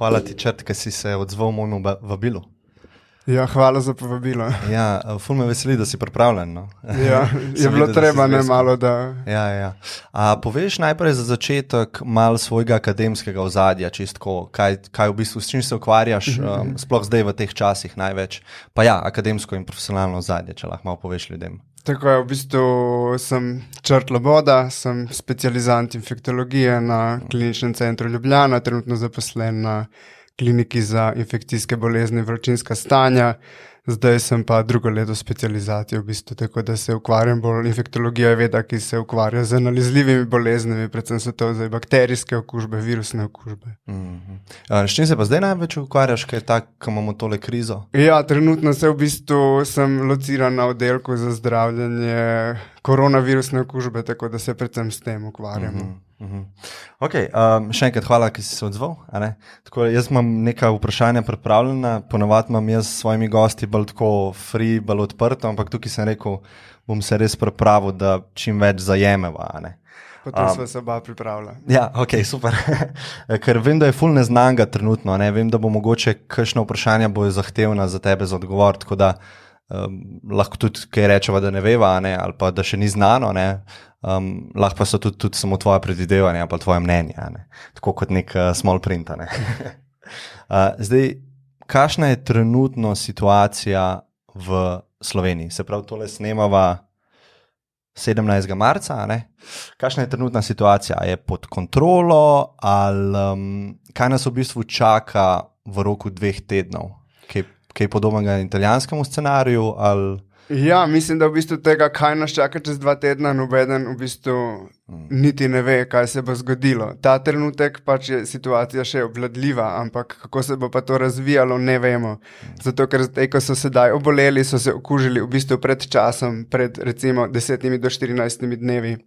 hvala ti, Črt, ker si se odzval mojemu vabilu. Ja, hvala za povabilo. Ja, ful me veseli, da si pripravljen. No. Ja, je bilo treba ne malo, da... Ja. Poveš najprej za začetek malo svojega akademskega ozadja, čistko, kaj v bistvu, s čim se ukvarjaš, sploh zdaj v teh časih največ. Pa ja, akademsko in profesionalno ozadje, če lahko malo poveš ljudem. Tako je, v bistvu sem Črt Loboda, sem specializant infektologije na Kliničnem centru Ljubljana, trenutno zaposlen na kliniki za infekcijske bolezni, vročinska stanja. Zdaj sem pa drugo leto specializacije v bistvu, tako da se ukvarjam bolj, infektologija je veda, ki se ukvarja z nalezljivimi boleznimi, predvsem so to zdaj bakterijske okužbe, virusne okužbe. S čim se pa zdaj največ ukvarjaš, kaj je tako, ko imamo tole krizo? Ja, trenutno se v bistvu sem lociran na oddelku za zdravljenje koronavirusne okužbe, tako da se predvsem s tem ukvarjamo. Ok, še enkrat hvala, ki si se odzval. Tako, jaz imam nekaj vprašanja pripravljena, ponavadi imam jaz s svojimi gosti bolj tako free, bolj odprto, ampak tukaj sem rekel, bom se res pripravil, da čim več zajemeva. Potem sva se oba pripravila. Ja, ok, super. Ker vem, da je ful neznanga trenutno, vem, da bo mogoče kakšno vprašanja bojo zahtevna za tebe za odgovor, tako da lahko tudi kaj rečeva, da ne veva, ali pa da še ni znano, lahko pa so tudi samo tvoje predvidevanja ali pa tvoje mnenje, tako kot nek small print. Zdaj, kakšna je trenutno situacija v Sloveniji? Se pravi, tole snemava 17. marca, Kakšna je trenutna situacija? Je pod kontrolo ali kaj nas v bistvu čaka v roku 2 tednov? Kaj podobnega italijanskemu scenariju? Ali... Ja, mislim, da v bistvu tega, kaj nas čaka čez 2 tedna, nobeden v bistvu niti ne ve, kaj se bo zgodilo. Ta trenutek pač je situacija še obvladljiva, ampak kako se bo pa to razvijalo, ne vemo. Zato, ker ko so sedaj oboleli, so se okužili v bistvu pred časom, pred recimo 10 do 14 dnevi.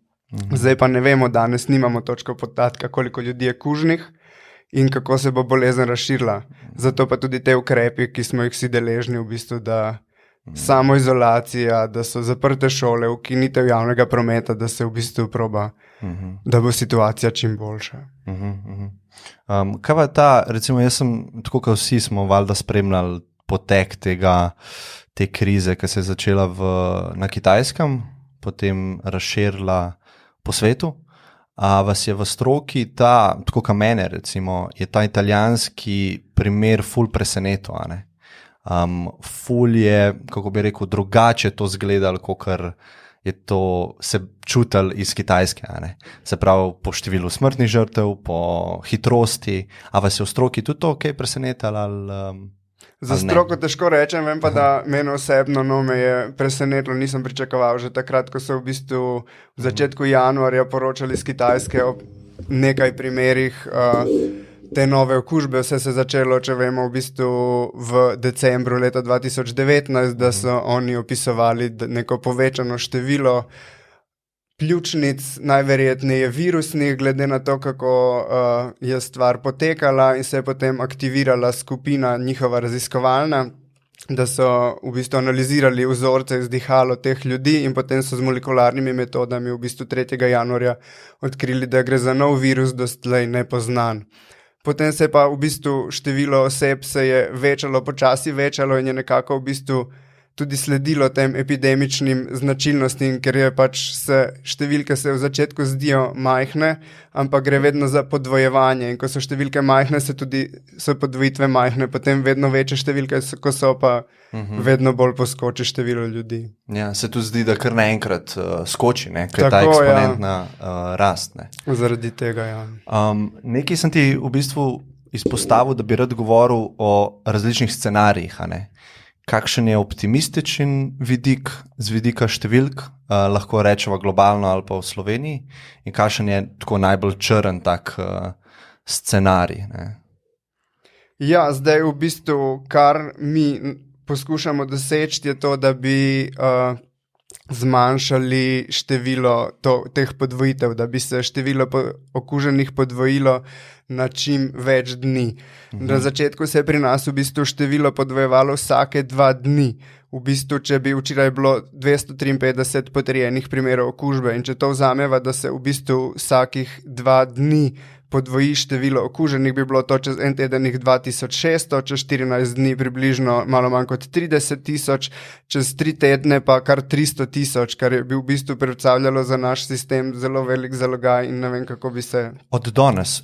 Zdaj pa ne vemo, danes nimamo točko podatka, koliko ljudi je kužnih in kako se bo bolezen razširila. Zato pa tudi te ukrepi, ki smo jih vsi deležni, v bistvu, da samoizolacija, da so zaprte šole, ukinitev javnega prometa, da se v bistvu proba, da bo situacija čim boljša. Kaj pa ta, recimo jaz sem, tako kot vsi smo valjda spremljali potek te krize, ki se je začela na Kitajskem, potem razširila po svetu. A vas je v stroki tako kot mene recimo, je ta italijanski primer ful presenetil, ful je, kako bi rekel, drugače to zgledalo, kakor je to se čutil iz Kitajske, Se pravi, po številu smrtnih žrtev, po hitrosti, a vas je v stroki tudi to kaj presenetilo ali... Za stroko težko rečem, vem pa, da mene osebno me je presenetilo, nisem pričakoval že takrat, ko so v bistvu v začetku januarja poročali iz Kitajske o nekaj primerih te nove okužbe. Vse se je začelo, če vemo, v bistvu v decembru leta 2019, da so oni opisovali neko povečano število pljučnic, najverjetneje virusnih, glede na to, kako je stvar potekala in se je potem aktivirala skupina njihova raziskovalna, da so v bistvu analizirali vzorce izdihalo teh ljudi in potem so z molekularnimi metodami v bistvu 3. januarja odkrili, da gre za nov virus, doslej nepoznan. Potem se je pa v bistvu število oseb se je počasi večalo in je nekako v bistvu tudi sledilo tem epidemičnim značilnostim, ker je pač številke se v začetku zdijo majhne, ampak gre vedno za podvojevanje in ko so številke majhne, so podvojitve majhne, potem vedno večje številke, ko so pa vedno bolj poskoči število ljudi. Ja, se tu zdi, da kar naenkrat skoči, ker je ta eksponentna rast. Zaradi tega, ja. Nekaj sem ti v bistvu izpostavil, da bi rad govoril o različnih scenarijih, Kakšen je optimističen vidik z vidika številk, lahko rečemo globalno ali pa v Sloveniji, in kakšen je tako najbolj črn tak scenarij? Ja, zdaj v bistvu, kar mi poskušamo doseči, je to, da bi zmanjšali število teh podvojitev, da bi se število okuženih podvojilo na čim več dni. Na začetku se je pri nas v bistvu število podvojevalo vsake 2 dni. V bistvu, če bi včeraj bilo 253 potrjenih primerov okužbe in če to vzameva, da se v bistvu vsakih 2 dni podvoji število okuženih, bi bilo to čez en teden 2600, čez 14 dni približno malo manj kot 30 000, čez 3 tedne pa kar 300 000, kar bi v bistvu predstavljalo za naš sistem zelo velik zalogaj in ne vem, kako bi se Od danes?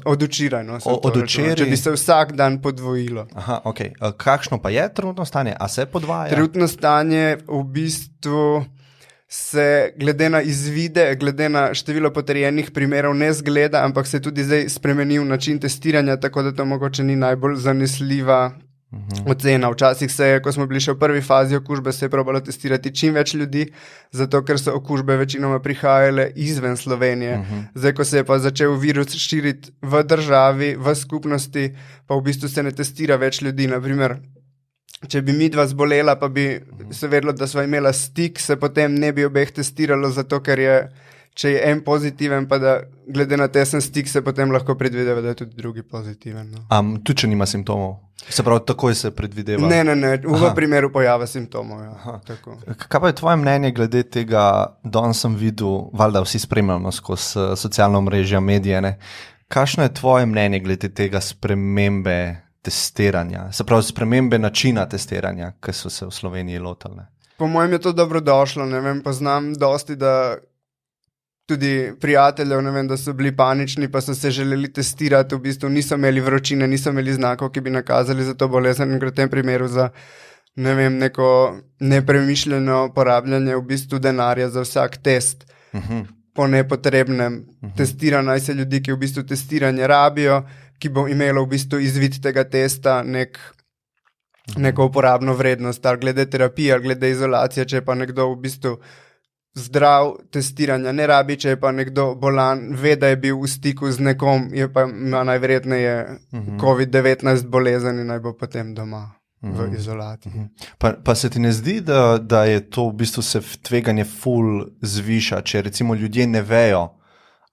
Od včeraj, no, od včeraj? Če bi se vsak dan podvojilo. Aha, okay. Kakšno pa je trenutno stanje? A se podvaja? Trenutno stanje v bistvu se glede na izvide, glede na število potrjenih primerov ne zgleda, ampak se je tudi zdaj spremenil način testiranja, tako da to mogoče ni najbolj zanesljiva ocena. Včasih se je, ko smo bili še v prvi fazi okužbe, se je probalo testirati čim več ljudi, zato ker so okužbe večinoma prihajale izven Slovenije. Zdaj, ko se je pa začel virus širiti v državi, v skupnosti, pa v bistvu se ne testira več ljudi. Naprimer, če bi midva zbolela, pa bi se vedelo, da sva imela stik, se potem ne bi obeh testiralo, zato ker je, če je en pozitiven, pa da glede na tesen stik se potem lahko predvideva, da je tudi drugi pozitiven. No. Tudi če nima simptomov? Se pravi, takoj se predvideva? Ne, v primeru pojava simptomov. Ja. Kaj pa je tvoje mnenje glede tega? Danes sem videl, valjda vsi spremljamo skozi socialno mrežje, medije, ne? Kakšno je tvoje mnenje glede tega spremembe testiranja, se pravi spremembe načina testiranja, ki so se v Sloveniji lotili? Po mojem je to dobrodošlo, ne vem, poznam dosti, da tudi prijateljev, ne vem, da so bili panični, pa so se želeli testirati, v bistvu niso imeli vročine, niso imeli znakov, ki bi nakazali za to bolezen in gre v tem primeru za, ne vem, neko nepremišljeno porabljanje v bistvu denarja za vsak test po nepotrebnem. Testira naj se ljudi, ki v bistvu testiranje rabijo, ki bo imelo v bistvu izvid tega testa neko uporabno vrednost, ali glede terapije, ali glede izolacije, če je pa nekdo v bistvu zdrav, testiranja ne rabi, če je pa nekdo bolan, ve, da je bil v stiku z nekom, je pa ima najverjetneje COVID-19 bolezen in naj bo potem doma v izolaciji. Pa se ti ne zdi, da je to v bistvu se tveganje ful zviša, če recimo ljudje ne vejo,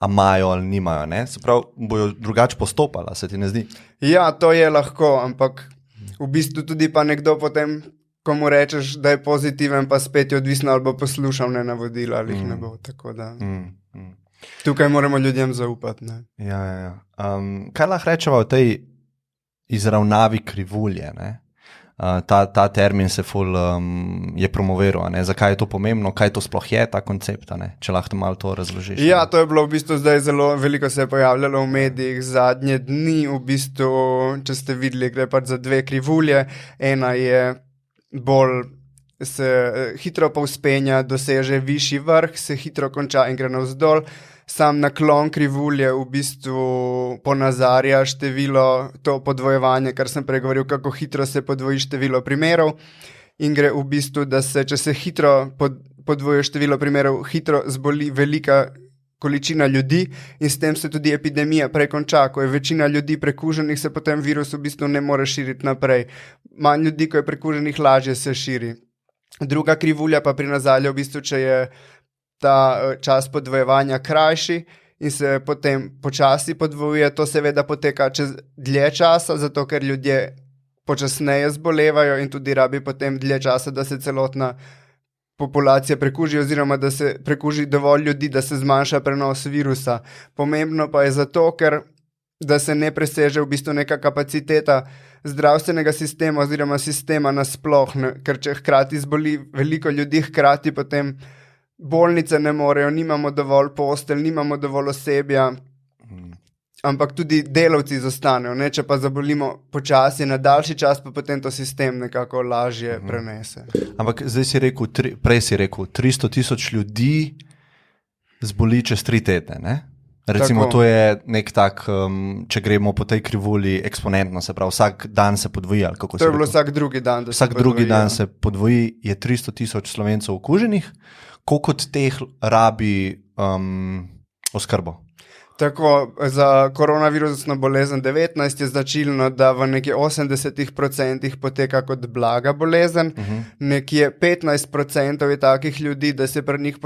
a imajo ali nimajo, ne? Se pravi, bojo drugače postopala, se ti ne zdi? Ja, to je lahko, ampak v bistvu tudi pa nekdo potem, ko mu rečeš, da je pozitiven, pa spet je odvisno, ali bo poslušal navodila, ali jih ne bo, tako da tukaj moramo ljudem zaupati. Ne? Ja. Kaj lahko rečeva o tej izravnavi krivulje, ne? Ta termin se ful je promoviral, ne? Zakaj je to pomembno, kaj to sploh je, ta koncept, ne? Če lahko malo to razložiš. Ja, to je bilo v bistvu zdaj zelo veliko se je pojavljalo v medijih zadnje dni, v bistvu, če ste videli, gre pač za dve krivulje, ena je bolj se hitro povzpenja, doseže višji vrh, se hitro konča in gre navzdol. Sam naklon krivulje v bistvu ponazarja število, to podvojevanje, kar sem prej govoril, kako hitro se podvoji število primerov in gre v bistvu, da se, če se hitro podvoji število primerov, hitro zboli velika količina ljudi in s tem se tudi epidemija prekonča. Ko je večina ljudi prekuženih, se potem virus v bistvu ne more širiti naprej. Manj ljudi, ko je prekuženih, lažje se širi. Druga krivulja pa prinazalja v bistvu, če je ta čas podvojevanja krajši in se potem počasi podvojuje, to seveda poteka čez dlje časa, zato ker ljudje počasneje zbolevajo in tudi rabi potem dlje časa, da se celotna populacija prekuži oziroma da se prekuži dovolj ljudi, da se zmanjša prenos virusa. Pomembno pa je zato, ker da se ne preseže v bistvu neka kapaciteta zdravstvenega sistema oziroma sistema nasploh, ker če hkrati zboli veliko ljudi, hkrati potem bolnice ne morejo, nimamo dovolj postelj, nimamo dovolj osebja, ampak tudi delavci zostanejo, ne? Če pa zabolimo počasi, na daljši čas pa potem to sistem nekako lažje prenese. Ampak zdaj si rekel, prej si rekel, 300 000 ljudi zboli čez 3 tedne, ne? Recimo tako. To je nek tak, če gremo po tej krivulji eksponentno, se pravi, vsak dan se podvoji, ali kako se rekel? To je bilo vsak drugi dan, da se podvoji. Vsak drugi dan se podvoji, je 300 000 Slovencev okuženih. Koliko od teh rabi oskrbo? Tako, za koronavirusno bolezen 19 je značilno, da v nekje 80% poteka kot blaga bolezen, nekje 15% je takih ljudi, da se pri njih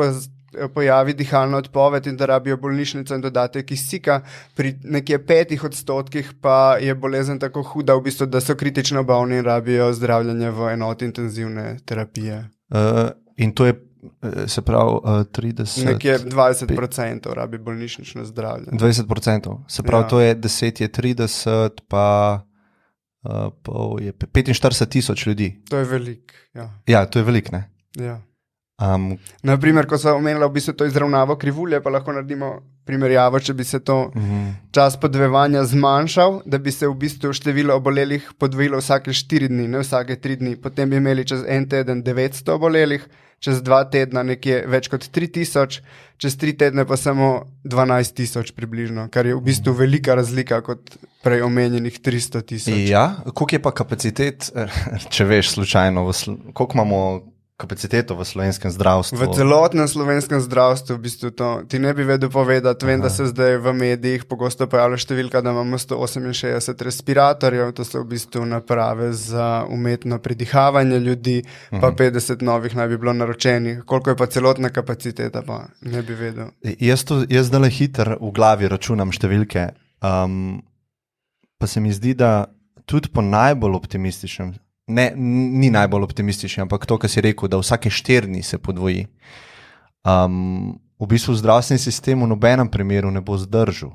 pojavi dihalna odpoved in da rabijo bolnišnico in dodatek kisika, pri nekje 5% pa je bolezen tako huda, v bistvu, da so kritično bolni in rabijo zdravljenje v enoti intenzivne terapije. In to je Se pravi, 30. Nekje 20% rabi bolnišnično zdravljenje. 20%. Se pravi, Ja. to je 10, je 30, pa pol je 45,000 ljudi. To je veliko. Ja. Ja, to je veliko, ne? Ja. Naprimer, ko so omenila v bistvu to izravnavo krivulje, pa lahko naredimo primerjavo, če bi se to čas podvojevanja zmanjšal, da bi se v bistvu število obolelih podvojilo vsake 4 dni, ne vsake 3 dni. Potem bi imeli čez en teden 900 obolelih, čez 2 tedna nekje več kot 3000, čez 3 tedne pa samo 12,000 približno, kar je v bistvu velika razlika kot prej omenjenih 300,000. Ja, koliko je pa kapacitet, če veš slučajno, koliko imamo kapaciteto v slovenskem zdravstvu? V celotnem slovenskem zdravstvu v bistvu to ti ne bi vedel povedati. Vem, da se zdaj v medijih pogosto pojavlja številka, da imamo 168 respiratorjev, to so v bistvu naprave za umetno predihavanje ljudi, pa 50 novih naj bi bilo naročenih. Koliko je pa celotna kapaciteta, pa ne bi vedel. Jaz zdaj hitro v glavi računam številke, pa se mi zdi, da tudi po najbolj optimističnem, ne, ni najbolj optimističen, ampak to, kar si rekel, da vsake 4 dni se podvoji. V bistvu zdravstveni sistem v nobenem primeru ne bo zdržal.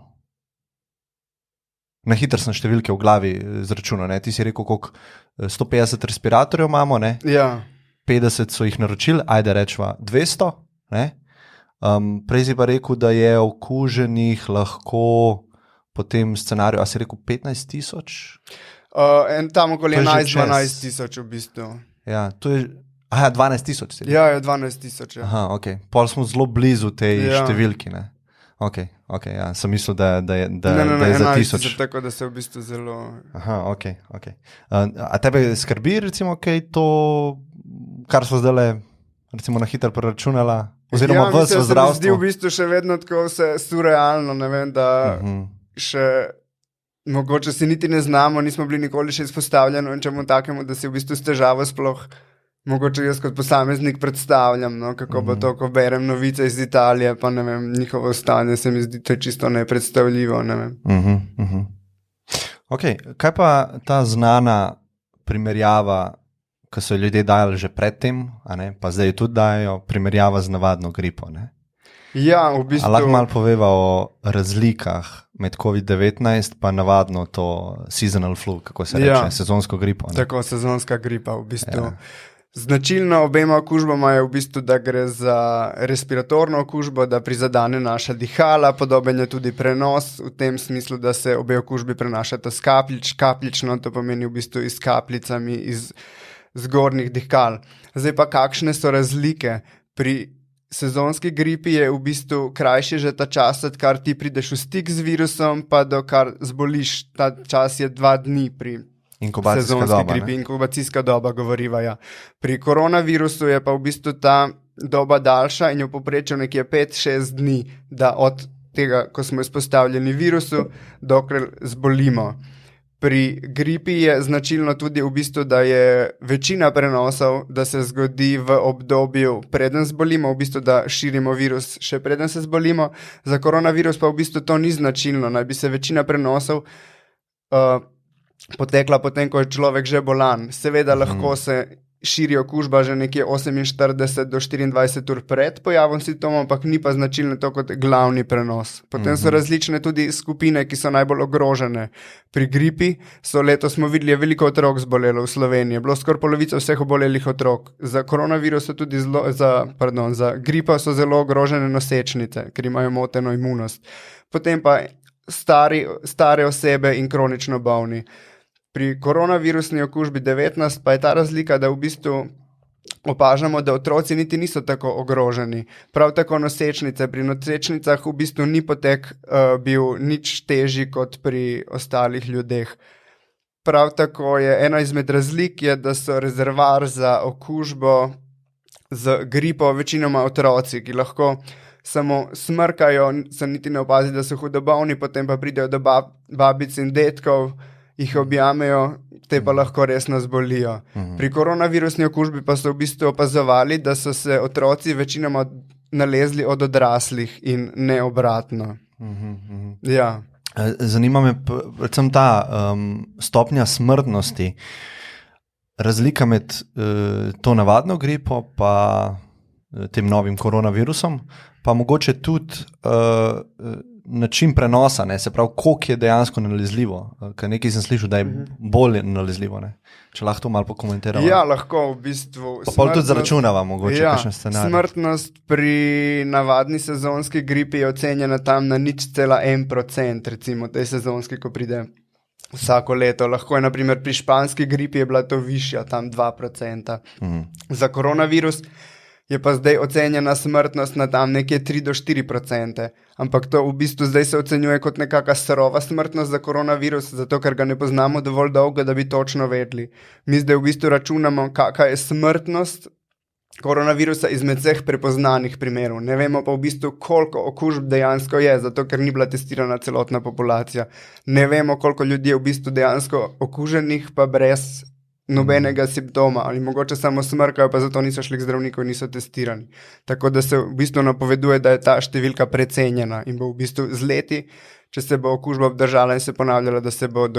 Na hitro sem številke v glavi izračunal. Ti si rekel, koliko 150 respiratorjev imamo, ne? Ja. 50 so jih naročili, ajde rečva 200. Ne? Prej si pa rekel, da je okuženih lahko po tem scenariju, a si rekel 15,000? Tam okoli 11-12 tisoč v bistvu. Ja, to je 12,000. Ja, je 12,000. Ja. Aha, ok. Pol smo zelo blizu tej številki, ne? Ok, ja. Sem mislil, da je za 1000. Tako da se v bistvu zelo... Aha, ok. A tebe skrbi recimo kaj to, kar smo zdaj recimo na hitro preračunala? Oziroma v zdravstvu? Ja, mislim, se mi zdi v bistvu še vedno tako vse surrealno, ne vem, da še... Mogoče si niti ne znamo, nismo bili nikoli še izpostavljeni in čemu takemu, da si v bistvu s težavo sploh, mogoče jaz kot posameznik predstavljam, no, kako bo to, ko berem novice iz Italije, pa ne vem, njihovo stanje se mi zdi, to je čisto nepredstavljivo, ne vem. Ok, kaj pa ta znana primerjava, ko so ljudje dajali že predtem, pa zdaj tudi dajo, primerjava z navadno gripo, ne? Ja, v bistvu... A lahko malo poveva o razlikah med COVID-19 pa navadno to seasonal flu, kako se reče, sezonsko gripo. Ne? Tako, sezonska gripa v bistvu. Ja. Značilno obema okužbama je v bistvu, da gre za respiratorno okužbo, da prizadene naša dihala, podoben je tudi prenos, v tem smislu, da se obe okužbi prenašata kapljično, to pomeni v bistvu iz kapljicami iz zgornjih dihal. Zdaj pa kakšne so razlike? Pri sezonski gripi je v bistvu krajši že ta čas, odkar ti prideš v stik z virusom, pa dokar zboliš. Ta čas je 2 dni pri sezonski gripi. Inkubacijska doba govoriva, ja. Pri koronavirusu je pa v bistvu ta doba daljša in je v povprečju nekje 5-6 dni, da od tega, ko smo izpostavljeni virusu, dokler zbolimo. Pri gripi je značilno tudi v bistvu, da je večina prenosov, da se zgodi v obdobju preden zbolimo, v bistvu, da širimo virus še preden se zbolimo. Za koronavirus pa v bistvu to ni značilno, naj bi se večina prenosov potekla potem, ko je človek že bolan. Seveda lahko se širi okužba že nekje 48 do 24 ur pred pojavom simptomov, ampak ni pa značilno to kot glavni prenos. Potem so različne tudi skupine, ki so najbolj ogrožene. Pri gripi letos smo videli, je veliko otrok zbolelo v Sloveniji, bilo skoraj polovica vseh obolelih otrok. Za koronavirus so tudi za gripo so zelo ogrožene nosečnice, ker imajo moteno imunost. Potem pa stare osebe in kronično bolni. Pri koronavirusni okužbi 19 pa je ta razlika, da v bistvu opažamo, da otroci niti niso tako ogroženi. Prav tako nosečnice. Pri nosečnicah v bistvu ni potek bil nič težji kot pri ostalih ljudeh. Prav tako je ena izmed razlik, da so rezervar za okužbo z gripo večinoma otroci, ki lahko samo smrkajo, se niti ne opazi, da so hudobolni, potem pa pridejo do babic in dedkov, jih objamejo, te pa lahko resno zbolijo. Pri koronavirusni okužbi pa so v bistvu opazovali, da so se otroci večinoma nalezli od odraslih in ne obratno. Ja. Zanima me predvsem ta stopnja smrtnosti, razlika med to navadno gripo pa tem novim koronavirusom, pa mogoče tudi način prenosa, ne? Se pravi, koliko je dejansko nalezljivo, ker nekaj sem slišal, da je bolj nalezljivo, ne? Če lahko to malo pokomentiramo. Ja, lahko v bistvu. Pa pol tudi zaračunava mogoče kakšen scenarij. Smrtnost pri navadni sezonski gripi je ocenjena tam na 0,1%, recimo tej sezonski, ko pride vsako leto. Lahko je, naprimer, pri španski gripi je bila to višja, tam 2%. Za koronavirus je pa zdaj ocenjena smrtnost na tam nekje 3 do 4%. Ampak to v bistvu zdaj se ocenjuje kot nekakva surova smrtnost za koronavirus, zato ker ga ne poznamo dovolj dolgo, da bi točno vedeli. Mi zdaj v bistvu računamo, kakšna je smrtnost koronavirusa izmed vseh prepoznanih primerov. Ne vemo pa v bistvu, koliko okužb dejansko je, zato ker ni bila testirana celotna populacija. Ne vemo, koliko ljudi je v bistvu dejansko okuženih, pa brez nobenega simptoma, ali mogoče samo smrkajo, pa zato niso šli k zdravniku in niso testirani. Tako da se v bistvu napoveduje, da je ta številka precenjena in bo v bistvu z leti, če se bo okužba obdržala in se ponavljala, da se bo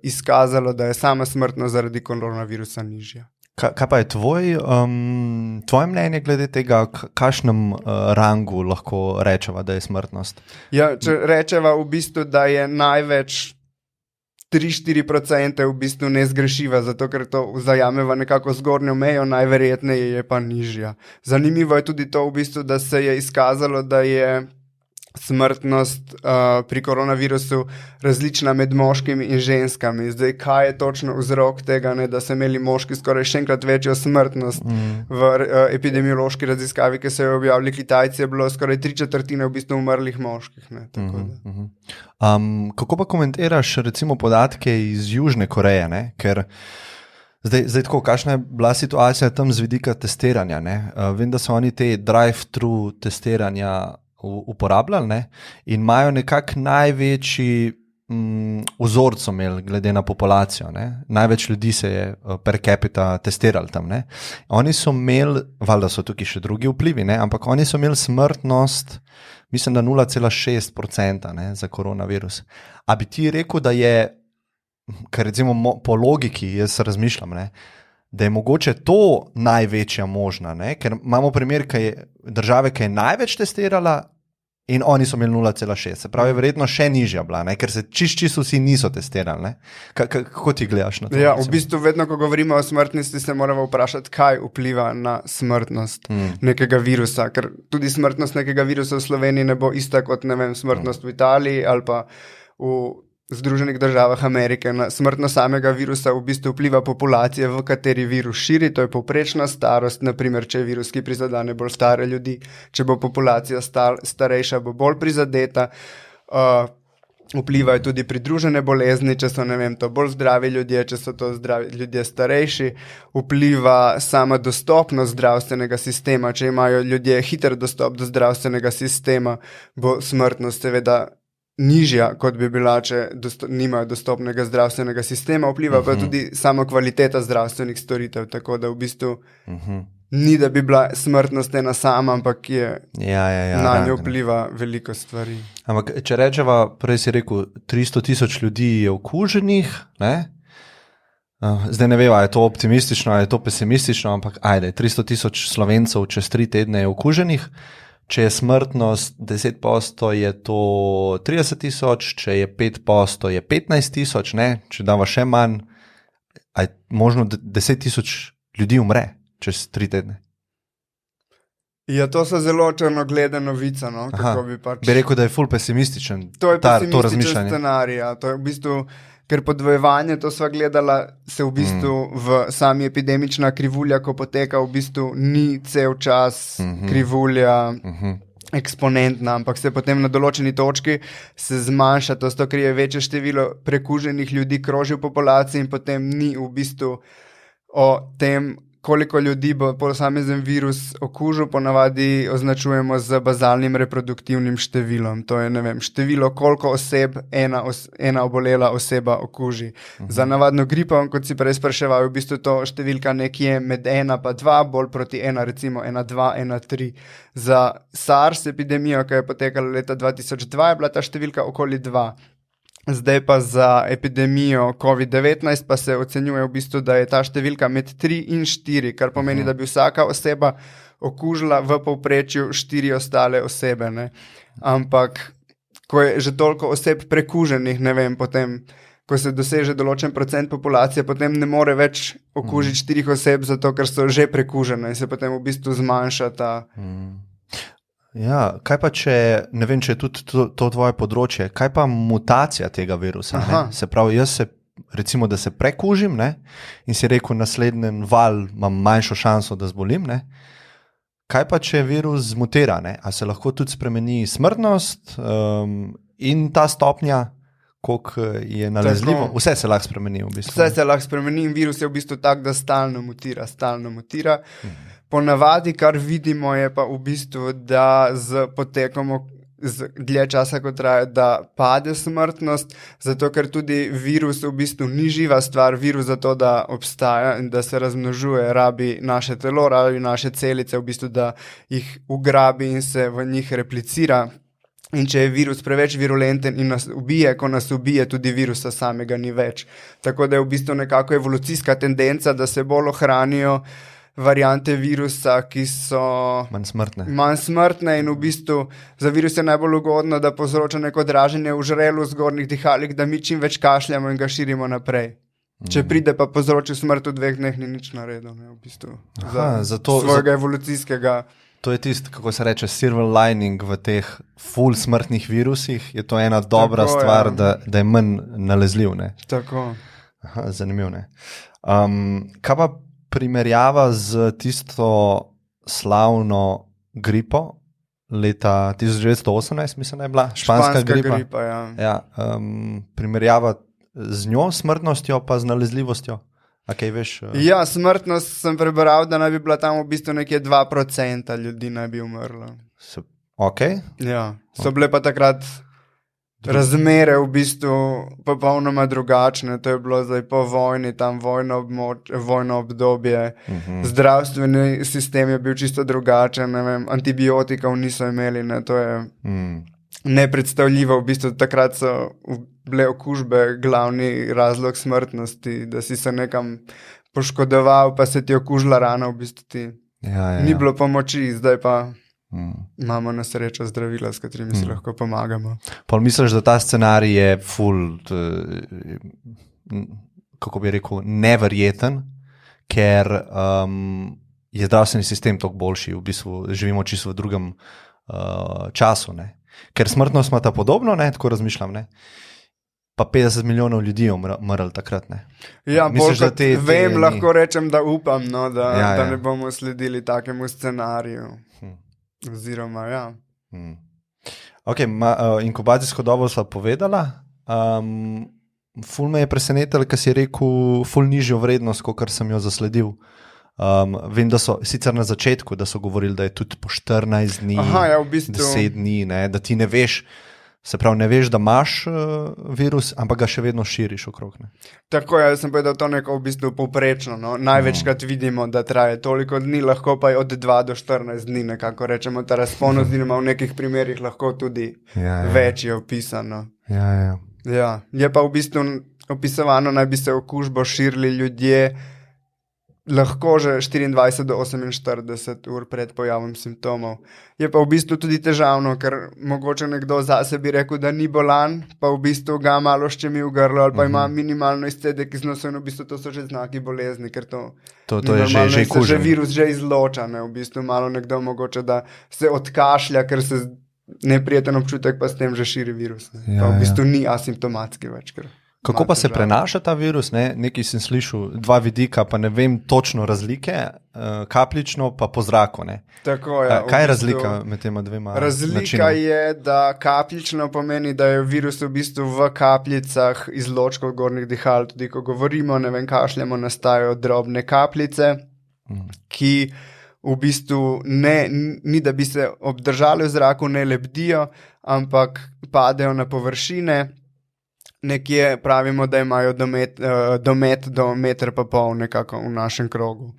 izkazalo, da je sama smrtnost zaradi koronavirusa nižja. Kaj pa je tvoje mnenje glede tega, kakšnem rangu lahko rečeva, da je smrtnost? Ja, če rečeva v bistvu, da je največ 3-4% v bistvu nezgrešiva, zato ker to zajameva nekako zgornjo mejo, najverjetneje je pa nižja. Zanimivo je tudi to v bistvu, da se je izkazalo, da je smrtnost pri koronavirusu različna med moškimi in ženskami. Zdaj, kaj je točno vzrok tega, ne, da so imeli moški skoraj še enkrat večjo smrtnost v epidemiološki raziskavi, ki so jo objavili Kitajci, je bilo skoraj 3/4 v bistvu umrlih moških. Ne, tako da. Kako pa komentiraš recimo podatke iz Južne Koreje, ne? Ker zdaj tako, kakšna je bila situacija tam z vidika testiranja, ne? Vem, da so oni te drive-thru testiranja uporabljali, ne? In imajo nekako največji vzorc imeli glede na populacijo, ne? Največ ljudi se je per capita testirali tam, ne? Oni so imeli, valjda so tukaj še drugi vplivi, ne? Ampak oni so imeli smrtnost, mislim, da 0,6%, ne, za koronavirus. A bi ti rekel, da je, ker recimo po logiki, jaz razmišljam, ne, da je mogoče to največja možna, ne? Ker imamo primer, ki je države, ki je največ testirala in oni so imeli 0,6. Se pravi, verjetno še nižja bila, ne? Ker se čisto vsi niso testirali. Ne? Kako ti gledaš na to? Ja, v bistvu vedno, ko govorimo o smrtnosti, se moramo vprašati, kaj vpliva na smrtnost nekega virusa. Ker tudi smrtnost nekega virusa v Sloveniji ne bo ista kot, ne vem, smrtnost v Italiji ali pa v Združenih državah Amerike. Na smrtnost samega virusa v bistvu vpliva populacija, v kateri virus širi, to je povprečna starost, naprimer, če je virus, ki prizadene bolj stare ljudi, če bo populacija starejša, bo bolj prizadeta. Vplivajo tudi pridružene bolezni, če so, ne vem, to bolj zdravi ljudje, če so to zdravi ljudje starejši. Vpliva sama dostopnost zdravstvenega sistema, če imajo ljudje hiter dostop do zdravstvenega sistema, bo smrtnost seveda nižja, kot bi bila, če nimajo dostopnega zdravstvenega sistema. Vpliva pa tudi sama kvaliteta zdravstvenih storitev, tako da v bistvu ni, da bi bila smrtnost ena sama, ampak je na njo vpliva veliko stvari. Ampak če rečeva, prej si rekel, 300,000 ljudi je okuženih, ne? Zdaj ne veva, je to optimistično, je to pesimistično, ampak ajde, 300,000 Slovencev čez 3 tedne je okuženih. Če je smrtnost 10%, je to 30,000, če je 5%, je 15,000, ne? Če dava še manj, je možno 10,000 ljudi umre čez 3 tedne. Ja, to so zelo črnoglede novice, no? Kako bi pač... Bi rekel, da je ful pesimističen. To je pesimističen scenarij, ja. To je v bistvu, ker podvojevanje, to sva gledala, se v bistvu v sami epidemična krivulja, ko poteka, v bistvu ni cel čas krivulja eksponentna, ampak se potem na določeni točki se zmanjša, to ker je večje število prekuženih ljudi kroži v populaciji in potem ni v bistvu o tem, koliko ljudi bo posamezen virus okužil, ponavadi označujemo z bazalnim reproduktivnim številom. To je, ne vem, število, koliko oseb ena obolela oseba okuži. Za navadno gripo, kot si prej spraševal, v bistvu to številka nekje med 1 pa 2, bolj proti 1, recimo 1,2, 1,3. Za SARS epidemijo, ki je potekala leta 2002, je bila ta številka okoli 2. Zdaj pa za epidemijo COVID-19 pa se ocenjuje v bistvu, da je ta številka med 3 in 4, kar pomeni, da bi vsaka oseba okužila v povprečju 4 ostale osebe. Ne? Ampak, ko je že toliko oseb prekuženih, ne vem, potem, ko se doseže določen procent populacije, potem ne more več okužiti 4 oseb, zato ker so že prekužene in se potem v bistvu zmanjša ta. Ja, kaj pa če, ne vem, če je tudi to tvoje področje, kaj pa mutacija tega virusa? Se pravi, recimo, da se prekužim, ne? In si rekel, naslednji val imam manjšo šanso, da zbolim, ne? Kaj pa če virus zmutira, ne? A se lahko tudi spremeni smrtnost in ta stopnja, koliko je nalezljivo? Vse se lahko spremeni v bistvu. Vse se lahko spremeni in virus je v bistvu tak, da stalno mutira. Ponavadi, kar vidimo, je pa v bistvu, da z potekom dlje časa, kot traja, da pade smrtnost, zato ker tudi virus v bistvu ni živa stvar, virus zato, da obstaja in da se razmnožuje, rabi naše telo, rabi naše celice, v bistvu, da jih ugrabi in se v njih replicira. In če je virus preveč virulenten in nas ubije, ko nas ubije, tudi virusa samega ni več. Tako da je v bistvu nekako evolucijska tendenca, da se bolj ohranijo variante virusa, ki so manj smrtne in v bistvu za virus je najbolj ugodno, da povzroča neko draženje v žrelu zgornjih dihalih, da mi čim več kašljamo in ga širimo naprej. Če pride pa povzroči smrt v 2 dneh, ni nič naredil, v bistvu. Svojega evolucijskega. To je tisto, kako se reče, silver lining v teh full smrtnih virusih, je to ena dobra stvar, da je manj nalezljiv, ne? Tako. Zanimiv, ne? Kaj pa primerjava z tisto slavno gripo leta 1918, mislim, da je bila španska gripa, ja. Primerjava z njo, smrtnostjo pa z nalezljivostjo. Okay, veš, Ja, smrtnost sem prebral, da naj bi bila tam v bistvu nekje 2% ljudi naj bi umrlo. Ja, so bile pa takrat razmere v bistvu popolnoma drugačne, to je bilo zdaj po vojni, tam vojno obdobje, zdravstveni sistem je bil čisto drugačen, ne vem, antibiotikov niso imeli, ne, to je nepredstavljivo, v bistvu takrat so bile okužbe glavni razlog smrtnosti, da si se nekam poškodoval, pa se ti okužila rana, v bistvu ti ni bilo pomoči, zdaj pa imamo na srečo zdravila, s katerimi si lahko pomagamo. Pa misliš, da ta scenarij je ful, kako bi rekel, neverjeten, ker je zdravstveni sistem toliko boljši, v bistvu živimo čisto v drugem času, ne? Ker smrtnost ima ta podobno, ne? Tako razmišljam, ne? Pa 50 milijonov ljudi je umrl takrat, ne? Ja, misliš, da vem, lahko rečem, da upam, no, da ne bomo sledili takemu scenariju. Oziroma, ja. Ok, inkubacijsko dobo sva povedala. Ful me je presenetil, ker si rekel ful nižjo vrednost, kot sem jo zasledil. Vem, da so sicer na začetku, da so govorili, da je tudi po 14 dni, ja, v bistvu 10 dni, ne, da ti ne veš, se pravi, ne veš, da imaš virus, ampak ga še vedno širiš okrog. Ne? Tako je, jaz sem povedal to neko v bistvu povprečno. No? Največkrat vidimo, da traje toliko dni, lahko pa je od 2 do 14 dni, nekako rečemo, ta razpon oziroma v nekih primerih lahko tudi več je opisano. Ja. Je pa v bistvu opisovano, naj bi se okužbo širili ljudje lahko že 24 do 48 ur pred pojavom simptomov. Je pa v bistvu tudi težavno, ker mogoče nekdo zase bi rekel, da ni bolan, pa v bistvu ga malo ščemi v grlo ali pa ima minimalno izcedek iz nosa in v bistvu to so že znaki bolezni, ker to je že kužen. Že virus že izloča, ne? V bistvu malo nekdo mogoče, da se odkašlja, ker se neprijeten občutek pa s tem že širi virus. Pa v bistvu ni asimptomatski več, ker kako pa se prenaša ta virus? Nekaj sem slišal, 2 vidika, pa ne vem točno razlike, kapljično pa po zraku. Ne? Tako je. Kaj je razlika med tema dvema Razlika načinoma? je, da kapljično pomeni, da je virus v bistvu v kapljicah izločkov gornjih dihal. Tudi ko govorimo, ne vem, kašljamo, nastajajo drobne kapljice, ki v bistvu ni, da bi se obdržali v zraku, ne lebdijo, ampak padejo na površine. Nekje pravimo, da imajo domet do 1,5 metra nekako v našem krogu.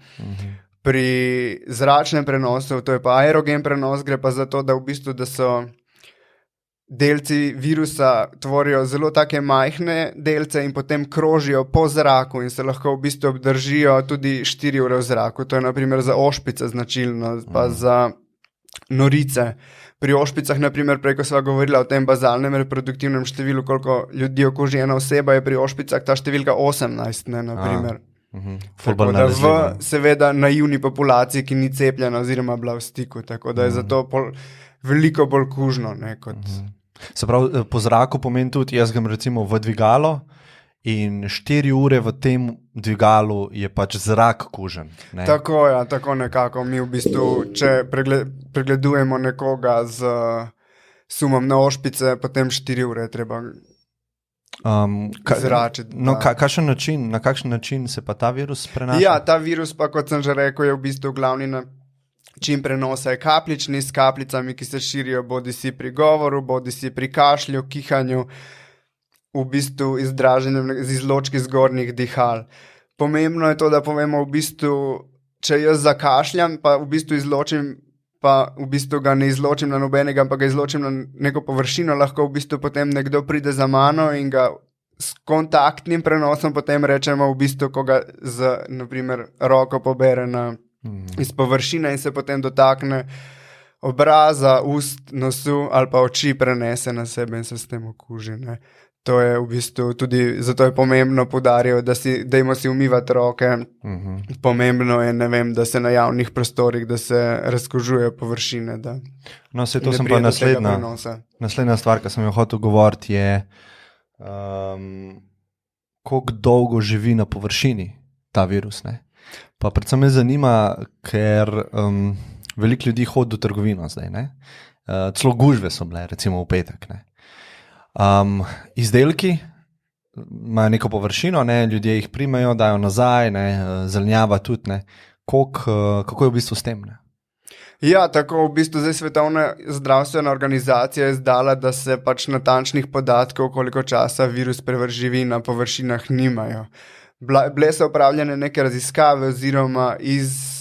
Pri zračnem prenosu, to je pa aerogen prenos, gre pa za to, da v bistvu, da so delci virusa tvorijo zelo take majhne delce in potem krožijo po zraku in se lahko v bistvu obdržijo tudi 4 ure v zraku. To je naprimer za ošpice značilno, pa za norice. Pri ošpicah, naprimer, prej, ko sva govorila o tem bazalnem reproduktivnem številu, koliko ljudi okuži ena oseba, je pri ošpicah ta številka 18, ne, naprimer. Tako da seveda naivni populaciji, ki ni cepljena oziroma bila v stiku, tako da je zato veliko bolj kužno, ne, kot... Se pravi, po zraku pomeni tudi, jaz grem recimo v dvigalo in 4 ure v tem dvigalu je pač zrak kužen. Ne? Tako, ja, tako nekako. Mi v bistvu, če pregledujemo nekoga z sumom na ošpice, potem 4 ure treba zračiti. No, na kakšen način se pa ta virus prenaša? Ja, ta virus pa, kot sem že rekel, je v bistvu glavni način prenosa je kapljični, s kapljicami, ki se širijo bodisi pri govoru, bodisi pri kašlju, kihanju, v bistvu izdraženjem z izločki zgornjih dihal. Pomembno je to, da povemo v bistvu, če jaz zakašljam, pa v bistvu izločim, pa v bistvu ga ne izločim na nobenega, ampak ga izločim na neko površino, lahko v bistvu potem nekdo pride za mano in ga s kontaktnim prenosom potem rečemo v bistvu, ko ga z, naprimer, roko pobere iz površine in se potem dotakne obraza, ust, nosu ali pa oči prenese na sebe in se s tem okuži, ne. To je v bistvu tudi, zato je pomembno poudarjati, dajmo si umivati roke. Pomembno je, ne vem, da se na javnih prostorih, da se razkužujejo površine. Da no, to sem pa naslednja stvar, ki sem jo hotel govoriti, je, koliko dolgo živi na površini ta virus. Ne? Pa predvsem me zanima, ker veliko ljudi hodi v trgovino zdaj. Ne? Celo gužve so bile, recimo v petek. Ne? Izdelki imajo neko površino, ne, ljudje jih primajo, dajo nazaj, ne, zelenjava tudi. Ne. Kako je v bistvu s tem? Ne? Ja, tako v bistvu zdaj Svetovna zdravstvena organizacija je izdala, da se pač natančnih podatkov, koliko časa virus preživi na površinah nimajo. Bile so opravljene neke raziskave oziroma iz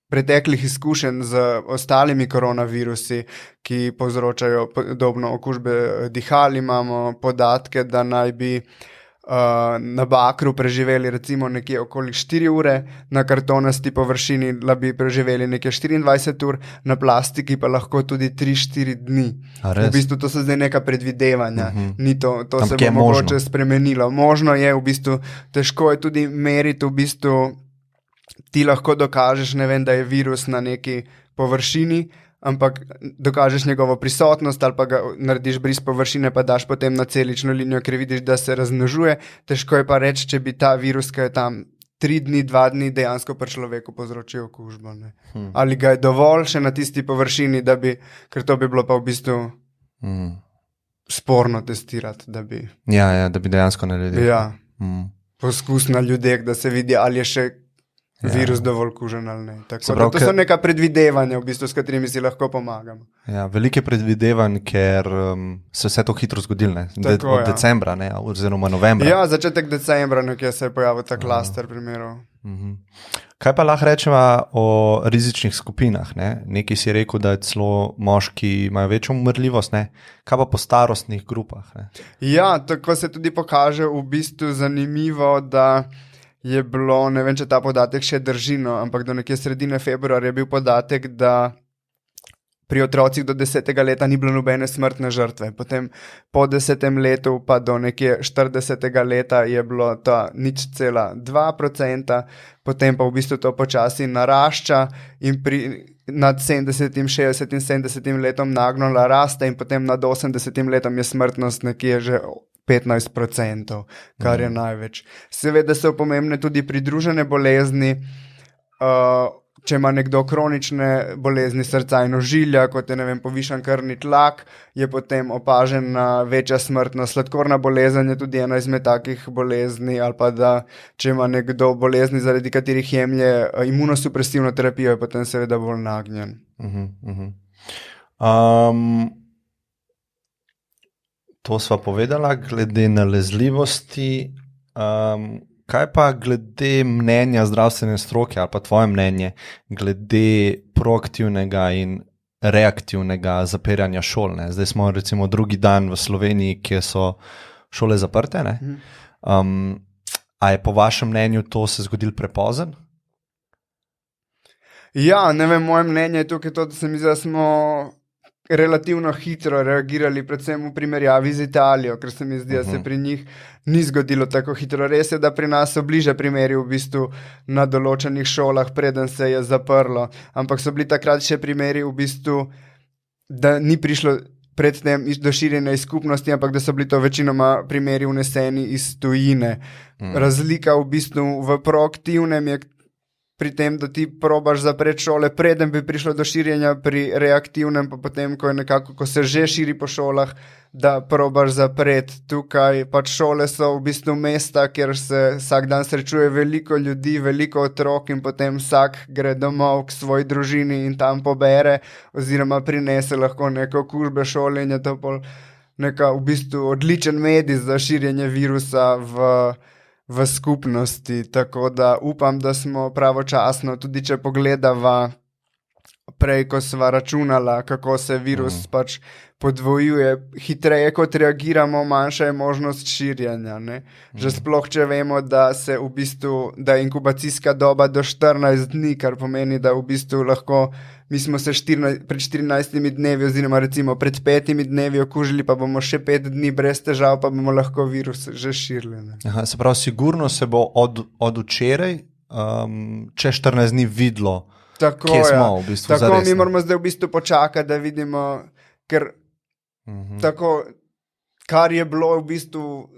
preteklih izkušenj z ostalimi koronavirusi, ki povzročajo podobno okužbe dihal. Imamo podatke, da naj bi na bakru preživeli recimo nekje okoli 4 ure, na kartonasti površini bi preživeli nekje 24 ur, na plastiki pa lahko tudi 3-4 dni. V bistvu to so zdaj neka predvidevanja. Ni to se bo mogoče spremenilo. Možno je v bistvu, težko je tudi meriti v bistvu. Ti lahko dokažeš, ne vem, da je virus na neki površini, ampak dokažeš njegovo prisotnost ali pa ga narediš bris površine, pa daš potem na celično linijo, ker vidiš, da se razmnožuje. Težko je pa reči, če bi ta virus, ki je tam 3 dni, 2 dni dejansko pri človeku povzročil okužbo. Ali ga je dovolj še na tisti površini, ker to bi bilo pa v bistvu sporno testirati. Da bi da bi dejansko naredili. Ja, poskus na ljudeh, da se vidi, ali je še virus dovolj kužen ali ne. Tako, to so neka predvidevanja, v bistvu, s katerimi si lahko pomagamo. Ja, velike predvidevanj, ker se vse to hitro zgodilo, od decembra, ne, oziroma novembra. Ja, začetek decembra nekje se je pojavil ta klaster primerov. Kaj pa lahko rečemo o rizičnih skupinah? Ne? Nekaj si rekel, da je celo moški imajo večjo umrljivost, ne? Kaj pa po starostnih grupah? Ne? Ja, tako se tudi pokaže v bistvu zanimivo, da je bilo, ne vem, če ta podatek še drži, no, ampak do nekje sredine februarja je bil podatek, da pri otrocih do 10. leta ni bilo nobene smrtne žrtve. Potem po 10. letu pa do nekje 40. leta je bilo ta 0,2%, potem pa v bistvu to počasi narašča in nad 70., 60., 70. letom naglo raste in potem nad 80. letom je smrtnost nekje že 15%, kar je največ. Seveda so pomembne tudi pridružene bolezni, če ima nekdo kronične bolezni srca in ožilja, kot je, ne vem, povišan krvni tlak, je potem opažena večja smrtnost. Sladkorna bolezen je tudi ena izmed takih bolezni, ali pa da, če ima nekdo bolezni, zaradi katerih jemlje imunosupresivno terapijo, je potem seveda bolj nagnjen. To sva povedala, glede nalezljivosti. Kaj pa glede mnenja zdravstvene stroke ali pa tvoje mnenje glede proaktivnega in reaktivnega zapiranja šol. Ne? Zdaj smo recimo drugi dan v Sloveniji, kjer so šole zaprte. A je po vašem mnenju to se zgodilo prepozen? Ja, ne vem, moje mnenje je tukaj to, da se mi zdi, da smo relativno hitro reagirali, predvsem v primerjavi z Italijo, ker se mi zdi, da se pri njih ni zgodilo tako hitro. Res je, da pri nas so bliže primeri v bistvu na določenih šolah, preden se je zaprlo, ampak so bili takrat še primeri v bistvu, da ni prišlo predtem do širjenja iz skupnosti, ampak da so bili to večinoma primeri vneseni iz tujine. Razlika v bistvu v proaktivnem je pri tem, da ti probaš zapreti šole, preden bi prišlo do širjenja, pri reaktivnem pa potem, ko se že širi po šolah, da probaš zapreti. Tukaj pač šole so v bistvu mesta, kjer se vsak dan srečuje veliko ljudi, veliko otrok in potem vsak gre domov k svoji družini in tam pobere oziroma prinese lahko neko okužbe šole in je to neka v bistvu odličen medij za širjenje virusa v skupnosti, tako da upam, da smo pravočasno, tudi če pogledava prej, ko sva računala, kako se virus pač podvojuje, hitreje kot reagiramo, manjša je možnost širjenja. Že sploh, če vemo, da se v bistvu, da je inkubacijska doba do 14 dni, kar pomeni, da v bistvu lahko mi smo se pred 14 dnevi oziroma recimo pred 5 dnevi okužili, pa bomo še 5 dni brez težav, pa bomo lahko virus že širili. Aha, se pravi, sigurno se bo od včeraj čez 14 dni videlo, kje smo v bistvu. Tako, mi moramo zdaj v bistvu počakati, da vidimo, ker tako, kar je bilo v bistvu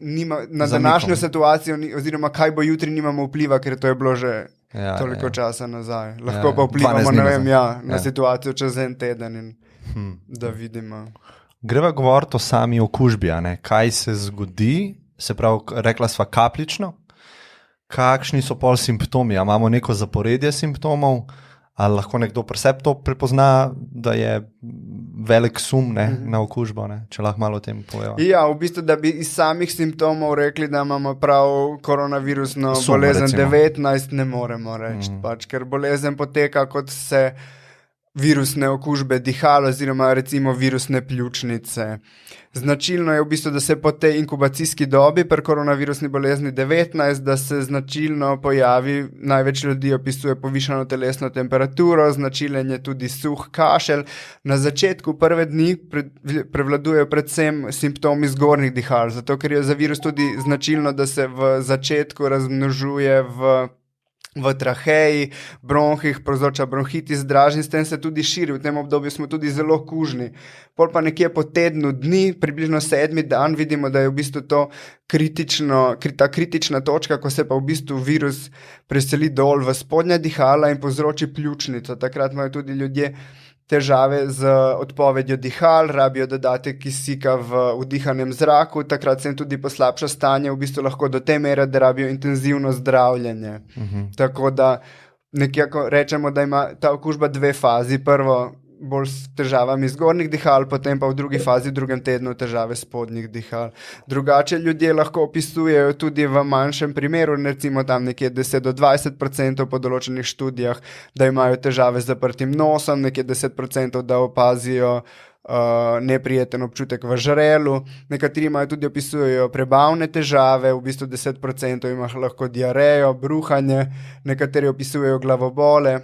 na današnjo situacijo, oziroma kaj bo jutri, nimamo vpliva, ker to je bilo že toliko časa nazaj. Lahko pa vplivamo, na situacijo čez en teden in da vidimo. Greva govoriti o sami okužbi, kaj se zgodi, se pravi, rekla sva kapljično, kakšni so pol simptomi, imamo neko zaporedje simptomov, ali lahko nekdo pri sebi to prepozna, da je velik sum na okužbo, če lahko malo o tem poveva. Ja, v bistvu, da bi iz samih simptomov rekli, da imamo prav koronavirusno bolezen recimo 19, ne moremo reči, ker bolezen poteka kot se virusne okužbe dihal oziroma recimo virusne pljučnice. Značilno je v bistvu, da se po tej inkubacijski dobi pri koronavirusni bolezni 19, da se značilno pojavi, največ ljudi opisuje povišano telesno temperaturo, značilen je tudi suh kašelj. Na začetku prve dni prevladujejo predvsem simptomi zgornjih dihal, zato ker je za virus tudi značilno, da se v začetku razmnožuje v traheji, bronhih, povzroča bronhitis, dražen, s tem se tudi širi. V tem obdobju smo tudi zelo kužni. Pol pa nekje po tednu dni, približno 7. dan, vidimo, da je v bistvu to ta kritična točka, ko se pa v bistvu virus preseli dol v spodnja dihala in povzroči pljučnico. Takrat imajo tudi ljudje težave z odpovedjo dihal, rabijo dodatek kisika v vdihanem zraku, takrat se jim tudi poslabša stanje, v bistvu lahko do te mere, da rabijo intenzivno zdravljenje. Tako da nekako rečemo, da ima ta okužba dve fazi. Prvo bolj s težavami zgornjih dihal, potem pa v drugi fazi, v drugem tednu težave spodnjih dihal. Drugače ljudje lahko opisujejo tudi v manjšem primeru, recimo tam nekje 10 do 20% po določenih študijah, da imajo težave z zaprtim nosom, nekje 10%, da opazijo neprijeten občutek v žrelu. Nekateri imajo tudi opisujejo prebavne težave, v bistvu 10% ima lahko diarejo, bruhanje, nekateri opisujejo glavobole.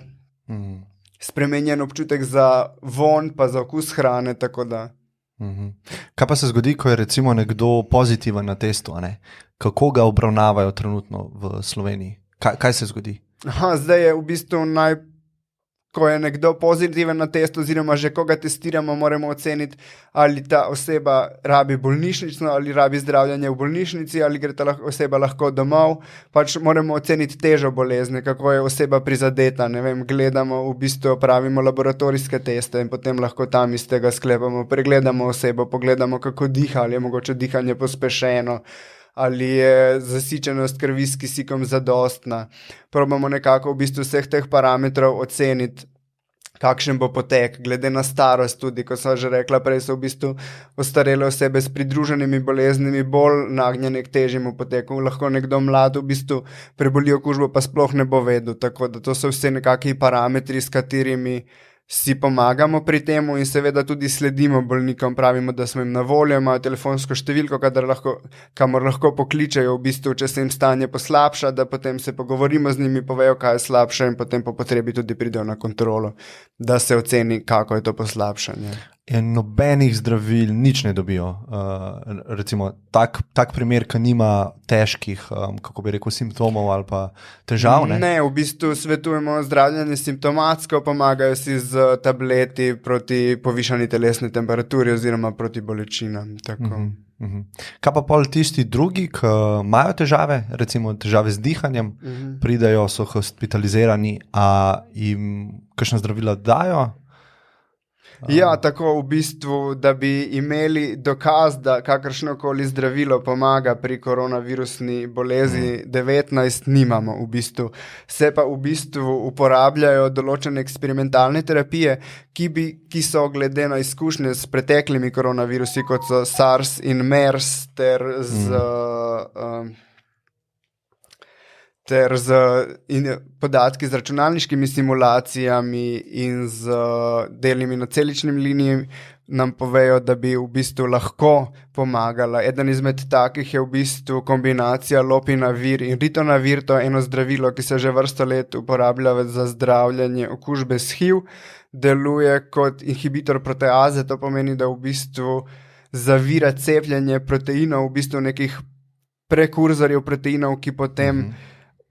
Spremenjen občutek za vonj, pa za okus hrane, tako da. Kaj pa se zgodi, ko je recimo nekdo pozitiven na testu, Kako ga obravnavajo trenutno v Sloveniji? Kaj se zgodi? Zdaj je v bistvu ko je nekdo pozitiven na testu, oziroma že ko ga testiramo, moramo oceniti, ali ta oseba rabi bolnišnično, ali rabi zdravljenje v bolnišnici, ali gre ta oseba lahko domov. Pač moramo oceniti težo bolezni, kako je oseba prizadeta. Ne vem, gledamo, v bistvu pravimo laboratorijske teste in potem lahko tam iz tega sklepamo, pregledamo osebo, pogledamo, kako diha, ali je mogoče dihanje pospešeno, ali je zasičenost krvi s kisikom zadostna. Probamo nekako v bistvu vseh teh parametrov oceniti, kakšen bo potek, glede na starost tudi, ko sem že rekla, prej so v bistvu ostarele osebe s pridruženimi boleznimi bolj nagnjene k težjemu poteku. Lahko nekdo mlad v bistvu preboli okužbo, pa sploh ne bo vedel, tako da to so vse nekakšni parametri, s katerimi si pomagamo pri temu in seveda tudi sledimo bolnikom, pravimo, da smo jim na voljo, imajo telefonsko številko, kamor lahko pokličejo, v bistvu, če se jim stanje poslabša, da potem se pogovorimo z njimi, povejo, kaj je slabše in potem po potrebi tudi pridejo na kontrolo, da se oceni, kako je to poslabšanje. In nobenih zdravil nič ne dobijo. Recimo tak primer, ki nima težkih, kako bi rekel, simptomov ali pa težav, ne? Ne, v bistvu svetujemo zdravljenje simptomatsko, pomagajo si z tableti proti povišani telesni temperaturi oziroma proti bolečinam. Tako. Kaj pa pol tisti drugi, ki imajo težave, recimo težave z dihanjem, pridajo, so hospitalizirani, a jim kakšna zdravila dajo? Ja, tako v bistvu, da bi imeli dokaz, da kakršnokoli zdravilo pomaga pri koronavirusni bolezni 19, nimamo v bistvu. Se pa v bistvu uporabljajo določene eksperimentalne terapije, ki so glede na izkušnje s preteklimi koronavirusi, kot so SARS in MERS, ter z podatki z računalniškimi simulacijami in z delnimi naceličnimi linijami nam povejo, da bi v bistvu lahko pomagala. Eden izmed takih je v bistvu kombinacija lopinavir in ritonavir, to je eno zdravilo, ki se že vrsto let uporablja za zdravljenje okužbe s HIV, deluje kot inhibitor proteaze, to pomeni, da v bistvu zavira cepljenje proteinov, v bistvu nekih prekurzorjev proteinov, ki potem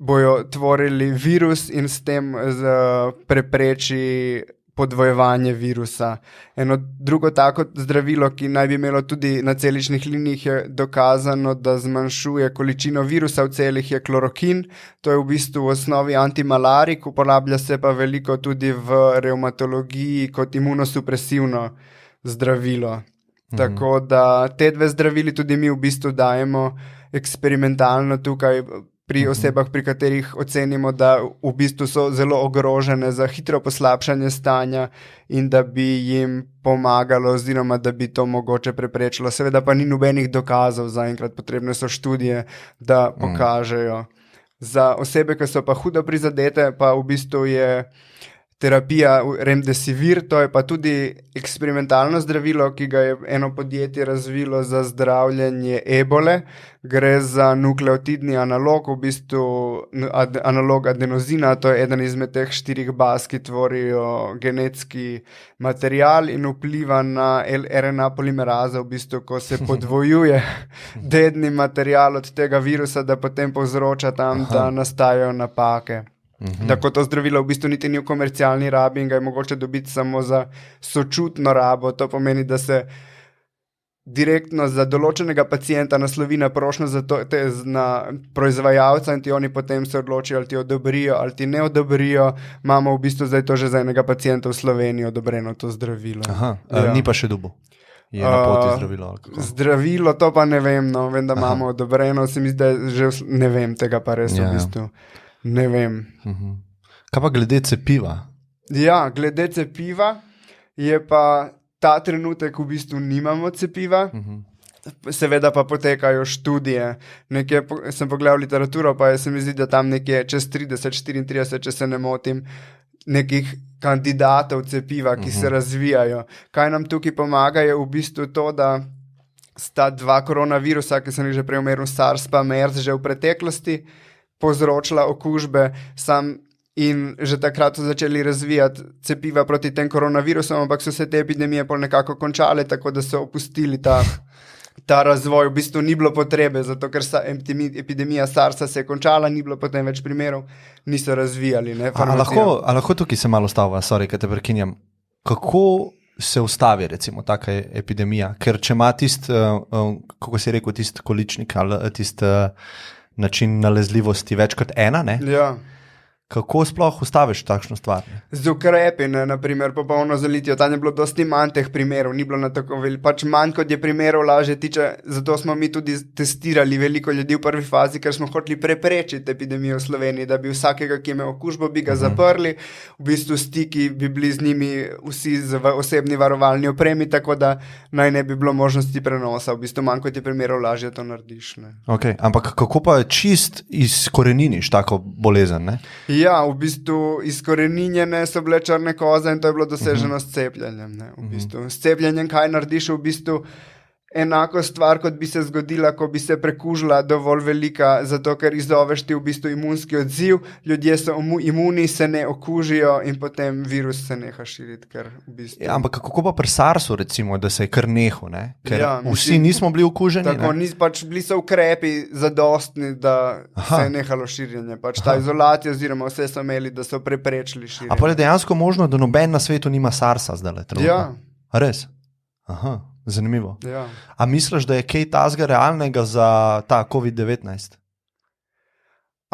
bojo tvorili virus in s tem prepreči podvojevanje virusa. Eno drugo tako zdravilo, ki naj bi imelo tudi na celičnih linijah, je dokazano, da zmanjšuje količino virusa v celih, je klorokin. To je v bistvu v osnovi antimalarik, uporablja se pa veliko tudi v revmatologiji kot imunosupresivno zdravilo. Tako da te dve zdravili tudi mi v bistvu dajemo eksperimentalno tukaj pri osebah, pri katerih ocenimo, da v bistvu so zelo ogrožene za hitro poslabšanje stanja in da bi jim pomagalo oziroma da bi to mogoče preprečilo. Seveda pa ni nobenih dokazov zaenkrat, potrebne so študije, da pokažejo. Za osebe, ki so pa hudo prizadete, pa v bistvu je terapija remdesivir, to je pa tudi eksperimentalno zdravilo, ki ga je eno podjetje razvilo za zdravljenje ebole. Gre za nukleotidni analog, v bistvu analog adenozina, to je eden izmed teh 4 baz, ki tvorijo genetski material in vpliva na RNA polimerazo, v bistvu, ko se podvojuje dedni material od tega virusa, da potem povzroča tam, da nastajajo napake. Tako to zdravilo v bistvu niti ni v komercialni rabi in ga je mogoče dobiti samo za sočutno rabo. To pomeni, da se direktno za določenega pacienta naslovi na prošnjo na proizvajalca in ti oni potem se odločijo, ali ti odobrijo ali ti ne odobrijo. Imamo v bistvu zdaj to že za enega pacienta v Sloveniji odobreno to zdravilo. Ni pa še dobil. Je na poti zdravilo. Zdravilo, to pa ne vem, no, vem, da imamo odobreno, se mi zdi, da že ne vem tega pa res v bistvu. Ne vem. Kaj pa glede cepiva? Ja, glede cepiva je pa ta trenutek v bistvu nimamo cepiva. Seveda pa potekajo študije. Nekje sem pogledal literaturo, pa se mi zdi, da tam nekje čez 30-34, če se ne motim, nekih kandidatov cepiva, ki se razvijajo. Kaj nam tukaj pomaga, je v bistvu to, da sta 2 koronavirusa, ki sem jih že prej omenil, SARS pa MERS, že v preteklosti povzročila okužbe in že takrat so začeli razvijati cepiva proti tem koronavirusom, ampak so se te epidemije pol nekako končale, tako da so opustili ta razvoj. V bistvu ni bilo potrebe, zato ker epidemija SARS-a se je končala, ni bilo potem več primerov, niso razvijali. A lahko tukaj se malo stavlja, sorry, kaj te prekinjam. Kako se ustavi recimo taka epidemija? Ker če ima kako si rekel, količnik ali način nalezljivosti več kot 1, ne? Ja. Kako sploh ustaviš takšno stvar? Z ukrepi, naprimer, popolno zalitijo. Tam je bilo dosti manj teh primerov, ni bilo na tako veliko. Pač manj kot je primerov, lažje tiče. Zato smo mi tudi testirali veliko ljudi v prvi fazi, ker smo hoteli preprečiti epidemijo v Sloveniji, da bi vsakega, ki je imel okužbo, bi ga zaprli. V bistvu stiki bi bili z njimi vsi v osebni varovalni opremi, tako da naj ne bi bilo možnosti prenosa. V bistvu manj kot je primerov, lažje to narediš. Okay. Ampak kako pa čist izkoreniniš tako bolezen, ne? Ja, v bistvu izkoreninjene so bile črne koze in to je bilo doseženo s cepljenjem. Ne, v bistvu. S cepljenjem kaj narediš v bistvu enako stvar, kot bi se zgodila, ko bi se prekužila dovolj velika, zato ker izzoveš ti v bistvu imunski odziv, ljudje so imuni, se ne okužijo in potem virus se neha širiti. V bistvu... Ja, ampak kako pa pri SARS-u, recimo, da se je kar nehal, ne? Ker vsi nismo bili okuženi? Tako, bili so ukrepi zadostni, da se je nehalo širjenje. Ta izolacija oziroma vse so imeli, da so preprečili širjenje. A pa je dejansko možno, da noben na svetu nima SARS-a zdaj? Ja. Res? Aha. Zanimivo. Ja. A misliš, da je kaj tazga realnega za ta COVID-19?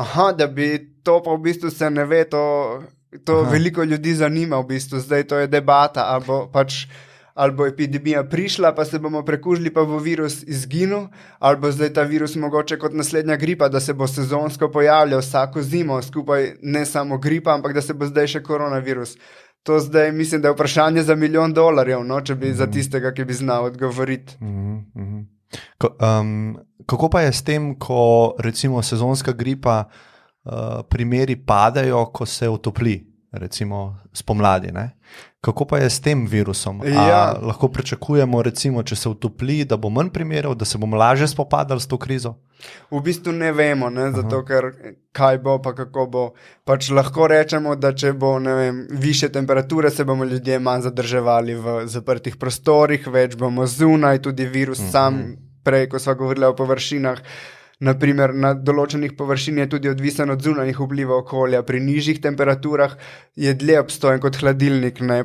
Aha, da bi to pa v bistvu se ne ve, to veliko ljudi zanima v bistvu. Zdaj to je debata, ali bo epidemija prišla, pa se bomo prekužili, pa bo virus izginil, ali bo zdaj ta virus mogoče kot naslednja gripa, da se bo sezonsko pojavljal vsako zimo, skupaj ne samo gripa, ampak da se bo zdaj še koronavirus. To zdaj mislim, da je vprašanje za $1 milijon, no, če bi za tistega, ki bi znal odgovoriti. Kako pa je s tem, ko recimo sezonska gripa primeri padajo, ko se otopli, recimo spomladi, ne? Kako pa je s tem virusom? Lahko pričakujemo, recimo, če se utopli, da bo manj primerov, da se bomo lažje spopadali s to krizo? V bistvu ne vemo, ne? Zato ker kaj bo pa kako bo. Lahko rečemo, da če bo više temperature, se bomo ljudje manj zadrževali v zaprtih prostorih, več bomo zunaj, tudi virus sam, prej, ko sva govorila o površinah, naprimer na določenih površin je tudi odvisen od zunanjih vplivov okolja. Pri nižjih temperaturah je dlje obstojen kot hladilnik, ne,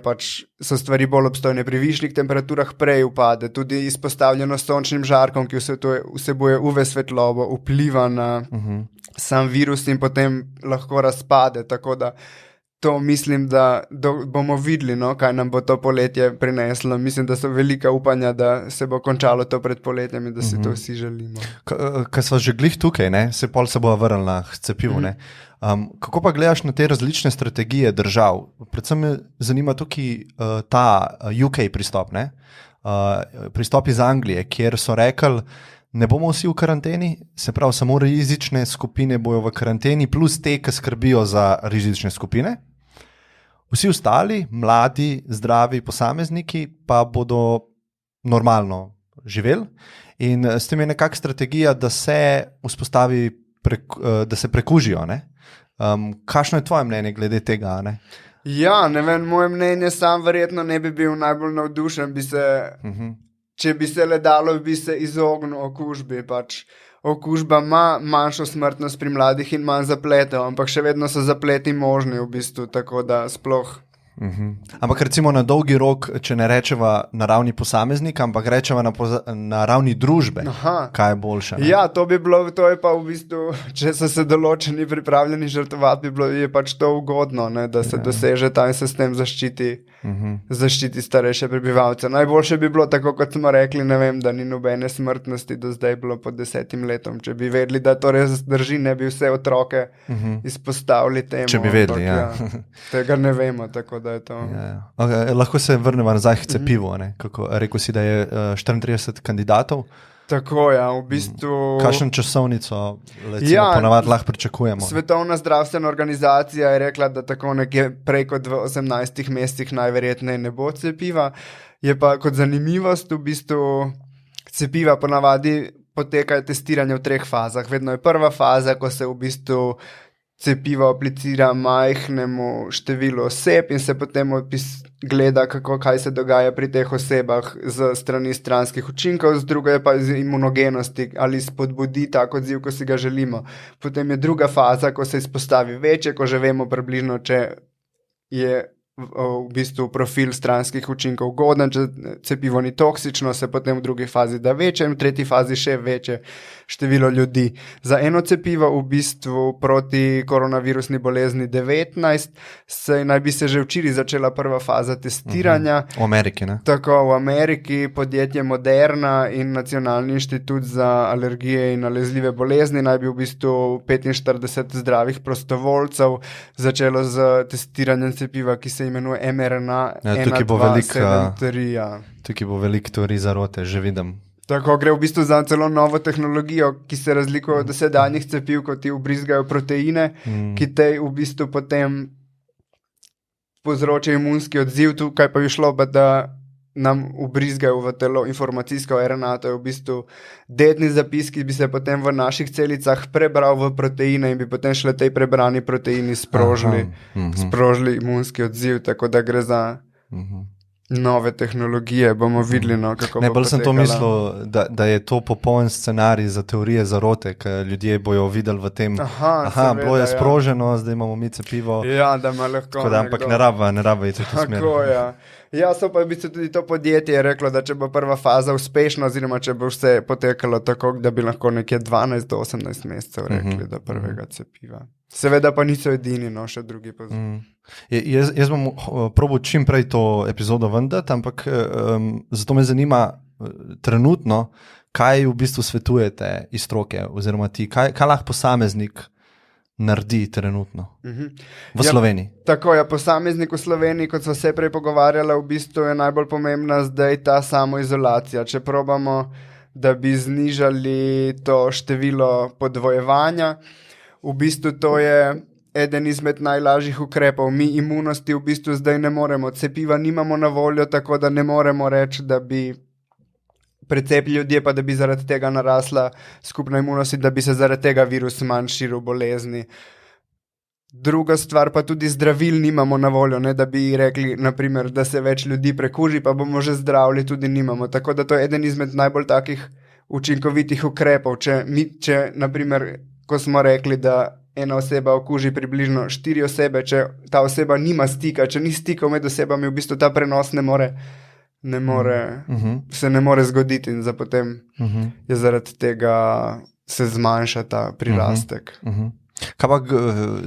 so stvari bolj obstojne. Pri višjih temperaturah prej upade. Tudi izpostavljeno sončnim žarkom, ki vsebuje UV svetlobo, vpliva na sam virus in potem lahko razpade. Tako da to mislim, da bomo videli, no, kaj nam bo to poletje prineslo. Mislim, da so velika upanja, da se bo končalo to pred poletjem in da si to vsi želimo. Ko smo že glih tukaj, ne, se bo vrnili na cepivo. Kako pa gledaš na te različne strategije držav? Predvsem me zanima tukaj ta UK pristop, ne? Pristop iz Anglije, kjer so rekli, ne bomo vsi v karanteni, se pravi, samo rizične skupine bojo v karanteni, plus te, ki skrbijo za rizične skupine. Vsi ostali, mladi, zdravi posamezniki pa bodo normalno živeli in s tem je nekakšna strategija, da se vzpostavi, da se prekužijo. Kakšno je tvoje mnenje glede tega? Ne? Ja, ne vem, moje mnenje sam verjetno ne bi bil najbolj navdušen, če bi se le dalo, bi se izognil okužbi. Okužba ima manjšo smrtnost pri mladih in manj zapletov, ampak še vedno so zapleti možni v bistvu, tako da sploh. Ampak recimo na dolgi rok, če ne rečeva na ravni posameznika, ampak rečeva na ravni družbe, kaj je boljše? Ne? Ja, to je pa v bistvu, če so se določeni pripravljeni žrtvovati, je to ugodno, ne, da se doseže ta in se s tem zaščiti starejše prebivalce. Najboljše bi bilo, tako kot smo rekli, ne vem, da ni nobene smrtnosti do zdaj bilo pod 10 letom. Če bi vedeli, da to res drži, ne bi vse otroke izpostavili temu. Če bi vedeli, tega ne vemo, tako da je to. Okay, lahko se vrnemo nazaj k cepivu. Rekel si, da je 34 kandidatov. Tako, ja, v bistvu... Kakšno časovnico ponavadi lahko pričakujemo? Svetovna zdravstvena organizacija je rekla, da tako nekje prej kot v 18 mesecih najverjetneje ne bo cepiva. Je pa kot zanimivost v bistvu cepiva ponavadi potekajo testiranje v 3 fazah. Vedno je prva faza, ko se v bistvu cepivo aplicira majhnemu številu oseb in se potem gleda, kaj se dogaja pri teh osebah z strani stranskih učinkov, z druga je pa z imunogenosti, ali spodbudi tak odziv, ko si ga želimo. Potem je druga faza, ko se izpostavi večje, ko že vemo približno, če je v bistvu profil stranskih učinkov ugoden, če cepivo ni toksično, se potem v drugi fazi da večje in v tretji fazi še večje število ljudi. Za eno cepivo v bistvu proti koronavirusni bolezni 19 naj bi se že včeraj začela prva faza testiranja. V Ameriki, ne? Tako, v Ameriki podjetje Moderna in Nacionalni inštitut za alergije in nalezljive bolezni naj bi v bistvu 45 zdravih prostovoljcev začelo z testiranjem cepiva, ki se imenuje mRNA 1273. Tukaj bo veliko teorij zarote, že vidim. Tako gre v bistvu za celo novo tehnologijo, ki se razlikuje od sedanjih cepiv, ko ti vbrizgajo proteine, ki te v bistvu potem povzročajo imunski odziv. Tukaj pa je šlo, da nam vbrizgajo v telo informacijsko RNA, to je v bistvu dedni zapis, ki bi se potem v naših celicah prebral v proteine in bi potem šle te prebrani proteini sprožili imunski odziv, tako da gre za nove tehnologije, bomo videli, no, kako bo bolj sem to mislil, da je to popoln scenarij za teorije zarote, ker ljudje bojo videli v tem, bilo je sproženo, zdaj imamo mi cepivo. Ja, da ima lahko ampak ne raba iti v to smer. Tako, ja. Ja, so pa v bistvu tudi to podjetje reklo, da če bo prva faza uspešna, oziroma če bo vse potekalo tako, da bi lahko nekje 12 do 18 mesecev rekli, da prvega cepiva. Seveda pa niso edini, no, še drugi pozor. Jaz bom probal čim prej to epizodo vendati, ampak zato me zanima trenutno, kaj v bistvu svetujete iz stroke, oziroma ti, kaj lahko posameznik naredi trenutno v Sloveniji. Tako je, posameznik v Sloveniji, kot smo se prej pogovarjali, v bistvu je najbolj pomembna zdaj ta samoizolacija. Če probamo, da bi znižali to število podvojevanja, v bistvu to je eden izmed najlažjih ukrepov. Mi imunosti v bistvu zdaj ne moremo, cepiva nimamo na voljo, tako da ne moremo reči, da bi precepili ljudje, pa da bi zaradi tega narasla skupna imunost in da bi se zaradi tega virus manj širil bolezni. Druga stvar pa tudi zdravil nimamo na voljo, ne, da bi rekli, naprimer, da se več ljudi prekuži, pa bomo že zdravili, tudi nimamo. Tako da to je eden izmed najbolj takih učinkovitih ukrepov. Če naprimer, ko smo rekli, da ena oseba okuži približno 4 osebe, če ta oseba nima stika, če ni stikov med osebami, v bistvu ta prenos se ne more zgoditi in potem je zaradi tega se zmanjša ta prirastek. Kaj pa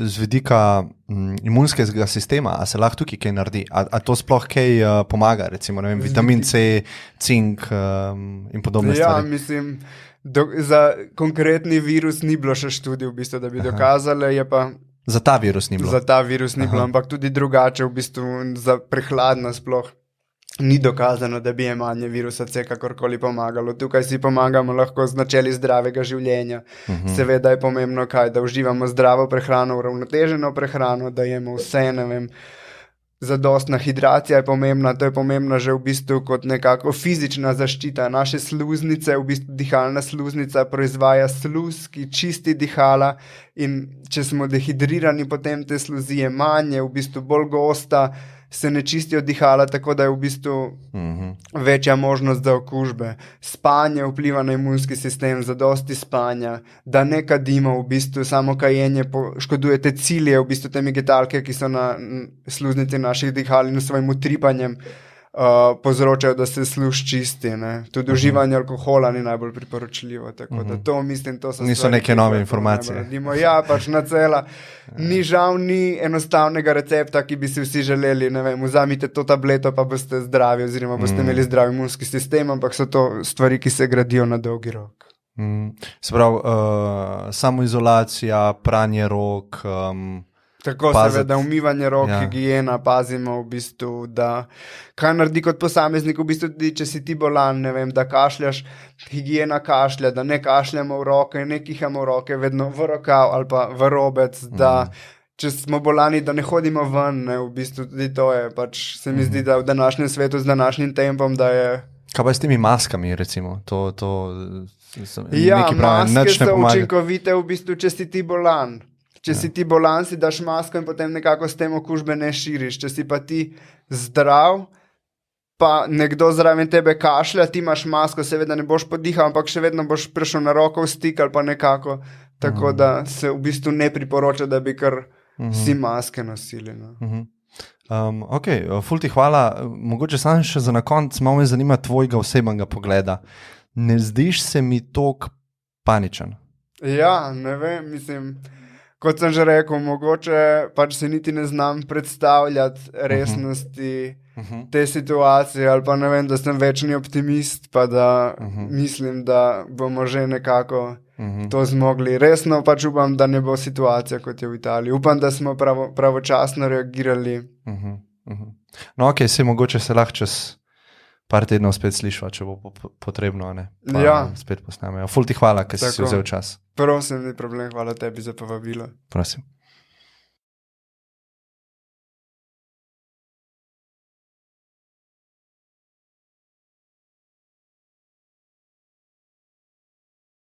z vidika imunskega sistema, a se lahko tukaj kaj naredi? A to sploh kaj pomaga, recimo, ne vem, vitamin C, cink in podobne stvari? Ja, mislim, za konkretni virus ni bilo še študij, v bistvu, da bi dokazali, je pa... Za ta virus ni bilo? Za ta virus ni bilo, ampak tudi drugače, v bistvu, za prehladno sploh. Ni dokazano, da bi jemanje virusa C kakorkoli pomagalo. Tukaj si pomagamo lahko z načeli zdravega življenja. Seveda je pomembno kaj, da uživamo zdravo prehrano, uravnoteženo prehrano, da jemo vse, ne vem, zadostna hidracija je pomembna, to je pomembno že v bistvu kot nekako fizična zaščita. Naše sluznice, v bistvu dihalna sluznica proizvaja sluz, ki čisti dihala in če smo dehidrirani, potem te sluzi je manje, v bistvu bolj gosta, se ne čistijo dihala, tako da je v bistvu večja možnost za okužbe. Spanje vpliva na imunski sistem, zadosti spanja, da ne kadimo, v bistvu samo kajenje škoduje te cilje, v bistvu te migetalke, ki so na sluznici naših dihal in s svojim utripanjem povzročajo, da se služ čisti. Ne? Tudi uživanje alkohola ni najbolj priporočljivo, tako da to mislim, to so niso neke nove informacije. Ja, pač na cela. Žal ni enostavnega recepta, ki bi si vsi želeli, ne vem, vzamite to tableto, pa boste zdravi, oziroma boste imeli zdrav imunski sistem, ampak so to stvari, ki se gradijo na dolgi rok. Se pravi, samoizolacija, pranje rok, tako seveda umivanje rok, higiena, pazimo v bistvu, da kaj naredi kot posameznik, v bistvu tudi, če si ti bolan, ne vem, da kašljaš, higiena kašlja, da ne kašljamo v roke, ne kihamo v roke, vedno v rokav ali pa v robec, da če smo bolani, da ne hodimo ven, ne, v bistvu tudi to je, pač se mi zdi, da v današnjem svetu z današnjim tempom, da je... Kaj pa s temi maskami, recimo? Maske so učinkovite v bistvu, če si ti bolan. Če si ti bolan, si daš masko in potem nekako s tem okužbe ne širiš. Če si pa ti zdrav, pa nekdo zraven tebe kašlja, ti imaš masko, seveda ne boš podihal, ampak še vedno boš prišel na roko v stik ali pa nekako, tako da se v bistvu ne priporoča, da bi kar vsi maske nosili. No. Ok, ful ti hvala. Mogoče sam še za na konc, malo me zanima tvojega osebnega pogleda. Ne zdiš se mi toliko paničen? Ja, ne vem, mislim... Kot sem že rekel, mogoče pač se niti ne znam predstavljati resnosti te situacije, ali pa ne vem, da sem večni optimist, pa da mislim, da bomo že nekako to zmogli. Resno pač upam, da ne bo situacija, kot je v Italiji. Upam, da smo pravočasno reagirali. No, ok, mogoče se lahko čez par tednov spet slišva, če bo potrebno, ne? Pa Ja. spet posnamejo. Ful ti hvala, ker si Tako. vzel čas. Prosim, ni problem, hvala tebi za povabilo. Prosim.